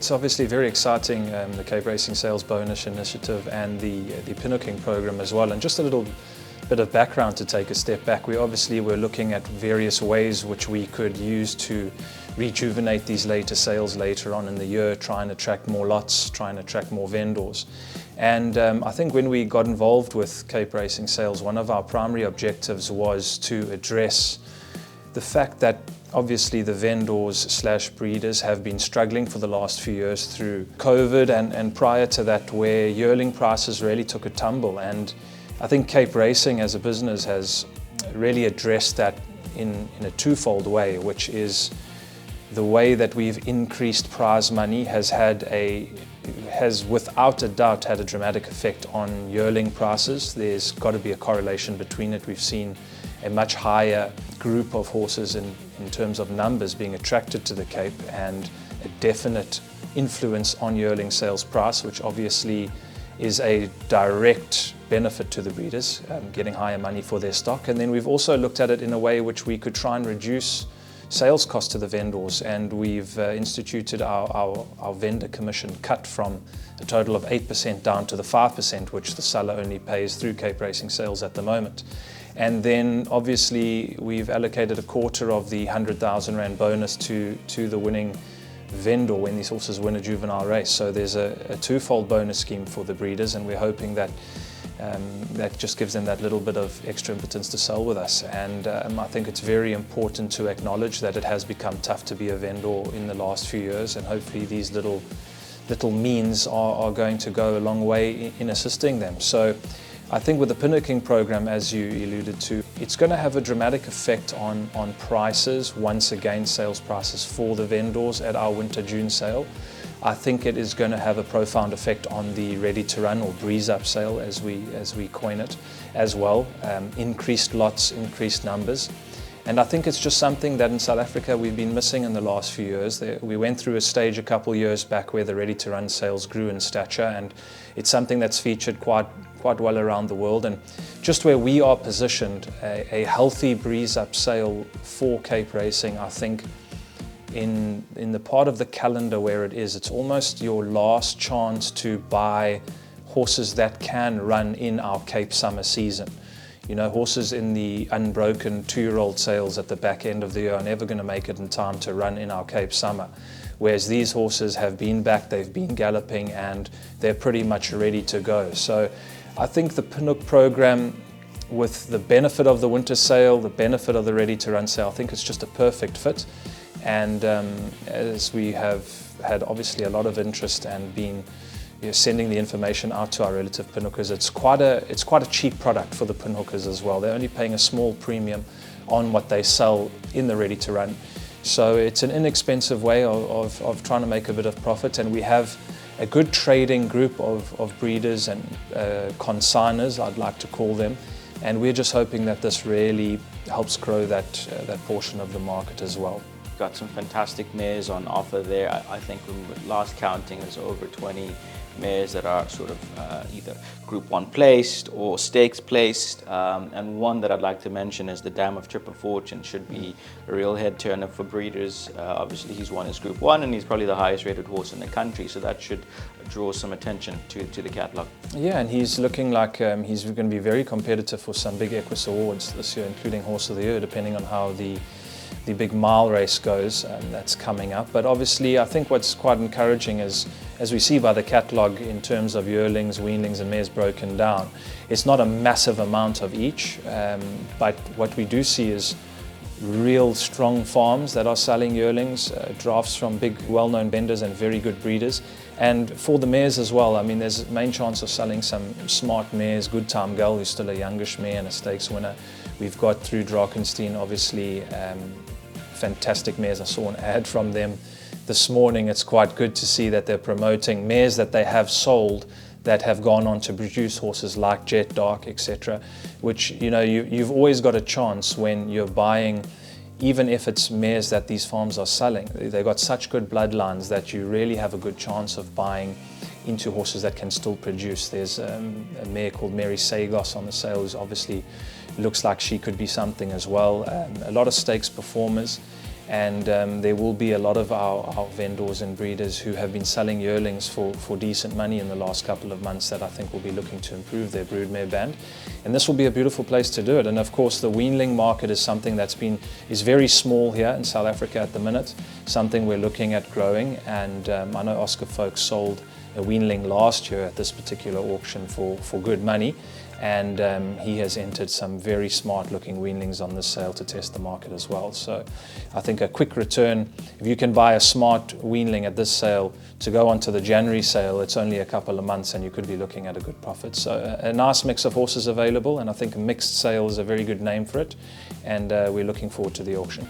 It's obviously very exciting, the Cape Racing Sales Bonus Initiative and the Pinhooking Programme as well. And just a little bit of background to take a step back. We obviously were looking at various ways which we could use to rejuvenate these later sales later on in the year, try and attract more lots, try and attract more vendors. And I think when we got involved with Cape Racing Sales, one of our primary objectives was to address the fact that obviously the vendors / breeders have been struggling for the last few years through COVID and prior to that, where yearling prices really took a tumble. And I think Cape Racing as a business has really addressed that in a twofold way, which is the way that we've increased prize money has without a doubt had a dramatic effect on yearling prices. There's got to be a correlation between it. We've seen a much higher group of horses in terms of numbers being attracted to the Cape, and a definite influence on yearling sales price, which obviously is a direct benefit to the breeders, getting higher money for their stock. And then we've also looked at it in a way which we could try and reduce sales costs to the vendors, and we've instituted our vendor commission cut from a total of 8% down to the 5%, which the seller only pays through Cape Racing Sales at the moment. And then obviously we've allocated a quarter of the 100,000 Rand bonus to the winning vendor when these horses win a juvenile race. So there's a twofold bonus scheme for the breeders, and we're hoping that that just gives them that little bit of extra impotence to sell with us. And I think it's very important to acknowledge that it has become tough to be a vendor in the last few years, and hopefully these little means are going to go a long way in assisting them. So I think with the Pinhooking Programme, as you alluded to, it's going to have a dramatic effect on prices, once again sales prices for the vendors at our winter-June sale. I think it is going to have a profound effect on the ready-to-run or breeze-up sale, as we coin it, as well. Increased lots, increased numbers. And I think it's just something that in South Africa we've been missing in the last few years. We went through a stage a couple years back where the ready-to-run sales grew in stature, and it's something that's featured quite well around the world. And just where we are positioned, a healthy breeze-up sale for Cape Racing, I think, in the part of the calendar where it is, it's almost your last chance to buy horses that can run in our Cape summer season. You know, horses in the unbroken 2-year-old sales at the back end of the year are never going to make it in time to run in our Cape summer. Whereas these horses have been back, they've been galloping, and they're pretty much ready to go. So I think the Pinhook Programme, with the benefit of the winter sale, the benefit of the ready-to-run sale, I think it's just a perfect fit. And as we have had obviously a lot of interest and been sending the information out to our relative pinhookers, it's quite a cheap product for the pinhookers as well. They're only paying a small premium on what they sell in the ready-to-run. So it's an inexpensive way of trying to make a bit of profit, and we have a good trading group of breeders and consigners, I'd like to call them, and we're just hoping that this really helps grow that portion of the market as well. Got some fantastic mares on offer there. I think when last counting is over 20 mares that are sort of either Group 1 placed or stakes placed, and one that I'd like to mention is the Dam of Triple Fortune. Should be a real head turner for breeders. Obviously he's won his Group 1 and he's probably the highest rated horse in the country, so that should draw some attention to the catalogue. Yeah, and he's looking like he's going to be very competitive for some big Equus awards this year, including Horse of the Year, depending on how the big mile race goes, that's coming up. But obviously I think what's quite encouraging is, as we see by the catalogue in terms of yearlings, weanlings and mares broken down, it's not a massive amount of each, but what we do see is real strong farms that are selling yearlings, drafts from big well-known vendors and very good breeders. And for the mares as well, I mean, there's a main chance of selling some smart mares. Good Time Girl, who's still a youngish mare and a stakes winner. We've got through Drakenstein, obviously, fantastic mares. I saw an ad from them this morning. It's quite good to see that they're promoting mares that they have sold that have gone on to produce horses like Jet Dark, etc. Which, you know, you've always got a chance when you're buying, even if it's mares that these farms are selling. They've got such good bloodlines that you really have a good chance of buying into horses that can still produce. There's a mare called Mary Sagos on the sale, who's obviously looks like she could be something as well. A lot of stakes performers. and there will be a lot of our vendors and breeders who have been selling yearlings for decent money in the last couple of months that I think will be looking to improve their broodmare band. And this will be a beautiful place to do it. And of course the weanling market is something is very small here in South Africa at the minute, something we're looking at growing. And I know Oscar folks sold a weanling last year at this particular auction for good money, and he has entered some very smart looking weanlings on this sale to test the market as well. So I think a quick return, if you can buy a smart weanling at this sale to go on to the January sale, it's only a couple of months and you could be looking at a good profit. So a nice mix of horses available, and I think a mixed sale is a very good name for it, and we're looking forward to the auction.